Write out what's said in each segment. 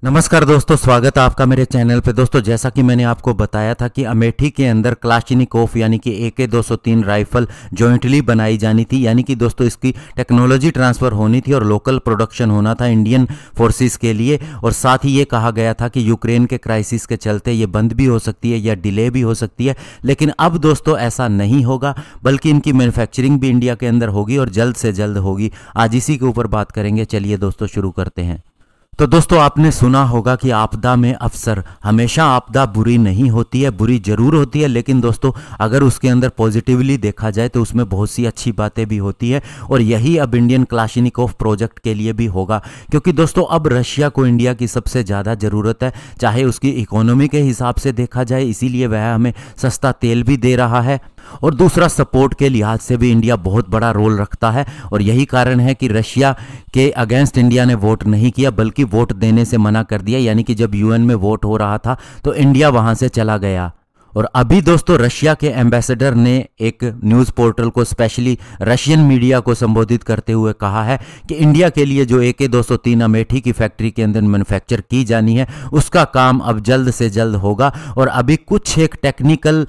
नमस्कार दोस्तों, स्वागत है आपका मेरे चैनल पे। दोस्तों, जैसा कि मैंने आपको बताया था कि अमेठी के अंदर क्लाशनिकोव यानी कि AK-203 राइफल जॉइंटली बनाई जानी थी, यानी कि दोस्तों इसकी टेक्नोलॉजी ट्रांसफ़र होनी थी और लोकल प्रोडक्शन होना था इंडियन फोर्सेस के लिए। और साथ ही ये कहा गया था कि यूक्रेन के क्राइसिस के चलते ये बंद भी हो सकती है या डिले भी हो सकती है, लेकिन अब दोस्तों ऐसा नहीं होगा, बल्कि इनकी मैन्युफैक्चरिंग भी इंडिया के अंदर होगी और जल्द से जल्द होगी। आज इसी के ऊपर बात करेंगे। चलिए दोस्तों शुरू करते हैं। तो दोस्तों, आपने सुना होगा कि आपदा में अवसर। हमेशा आपदा बुरी नहीं होती है, बुरी जरूर होती है, लेकिन दोस्तों अगर उसके अंदर पॉजिटिवली देखा जाए तो उसमें बहुत सी अच्छी बातें भी होती है। और यही अब इंडियन क्लाशनिकोव प्रोजेक्ट के लिए भी होगा, क्योंकि दोस्तों अब रशिया को इंडिया की सबसे ज़्यादा ज़रूरत है, चाहे उसकी इकोनॉमी के हिसाब से देखा जाए, इसीलिए वह हमें सस्ता तेल भी दे रहा है, और दूसरा सपोर्ट के लिहाज से भी इंडिया बहुत बड़ा रोल रखता है। और यही कारण है कि रशिया के अगेंस्ट इंडिया ने वोट नहीं किया, बल्कि वोट देने से मना कर दिया। यानी कि जब यूएन में वोट हो रहा था तो इंडिया वहां से चला गया। और अभी दोस्तों रशिया के एम्बेसडर ने एक न्यूज़ पोर्टल को, स्पेशली रशियन मीडिया को संबोधित करते हुए कहा है कि इंडिया के लिए जो AK-203 अमेठी की फैक्ट्री के अंदर मैन्युफैक्चर की जानी है उसका काम अब जल्द से जल्द होगा। और अभी कुछ एक टेक्निकल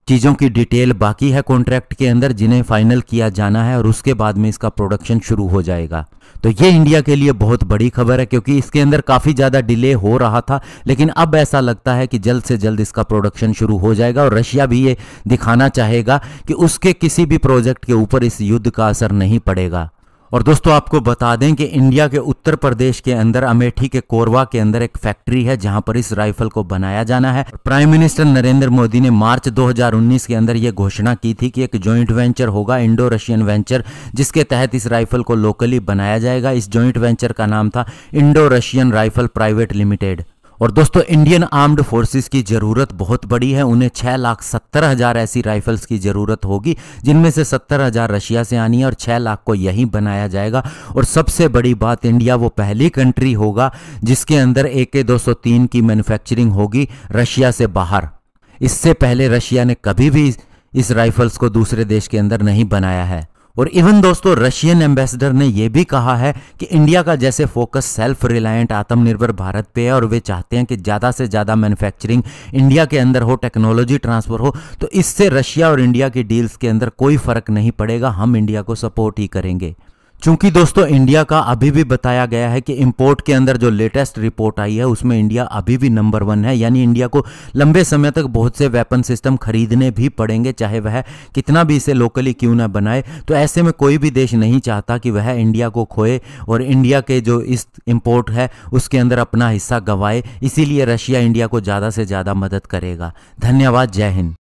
चीज़ों की डिटेल बाकी है कॉन्ट्रैक्ट के अंदर, जिन्हें फाइनल किया जाना है, और उसके बाद में इसका प्रोडक्शन शुरू हो जाएगा। तो ये इंडिया के लिए बहुत बड़ी खबर है, क्योंकि इसके अंदर काफ़ी ज़्यादा डिले हो रहा था, लेकिन अब ऐसा लगता है कि जल्द से जल्द इसका प्रोडक्शन शुरू हो जाएगा। और रशिया भी ये दिखाना चाहेगा कि उसके किसी भी प्रोजेक्ट के ऊपर इस युद्ध का असर नहीं पड़ेगा। और दोस्तों आपको बता दें कि इंडिया के उत्तर प्रदेश के अंदर अमेठी के कोरवा के अंदर एक फैक्ट्री है जहां पर इस राइफल को बनाया जाना है। प्राइम मिनिस्टर नरेंद्र मोदी ने मार्च 2019 के अंदर यह घोषणा की थी कि एक जॉइंट वेंचर होगा, इंडो रशियन वेंचर, जिसके तहत इस राइफल को लोकली बनाया जाएगा। इस जॉइंट वेंचर का नाम था Indo Russian rifle private limited. और दोस्तों इंडियन आर्म्ड फोर्सेस की ज़रूरत बहुत बड़ी है। उन्हें 6,70,000 ऐसी राइफल्स की ज़रूरत होगी, जिनमें से 70,000 रशिया से आनी है और 6 लाख को यहीं बनाया जाएगा। और सबसे बड़ी बात, इंडिया वो पहली कंट्री होगा जिसके अंदर AK-203 की मैन्युफैक्चरिंग होगी रशिया से बाहर। इससे पहले रशिया ने कभी भी इस राइफल्स को दूसरे देश के अंदर नहीं बनाया है। और इवन दोस्तों रशियन एम्बेसडर ने यह भी कहा है कि इंडिया का जैसे फोकस सेल्फ रिलायंट आत्मनिर्भर भारत पे है, और वे चाहते हैं कि ज़्यादा से ज़्यादा मैन्युफैक्चरिंग इंडिया के अंदर हो, टेक्नोलॉजी ट्रांसफ़र हो, तो इससे रशिया और इंडिया की डील्स के अंदर कोई फ़र्क नहीं पड़ेगा। हम इंडिया को सपोर्ट ही करेंगे। चूंकि दोस्तों इंडिया का अभी भी बताया गया है कि इंपोर्ट के अंदर जो लेटेस्ट रिपोर्ट आई है उसमें इंडिया अभी भी नंबर 1 है, यानी इंडिया को लंबे समय तक बहुत से वेपन सिस्टम खरीदने भी पड़ेंगे, चाहे वह कितना भी इसे लोकली क्यों ना बनाए। तो ऐसे में कोई भी देश नहीं चाहता कि वह इंडिया को खोए और इंडिया के जो इस इंपोर्ट है उसके अंदर अपना हिस्सा गंवाए। इसीलिए रशिया इंडिया को ज़्यादा से ज़्यादा मदद करेगा। धन्यवाद। जय हिंद।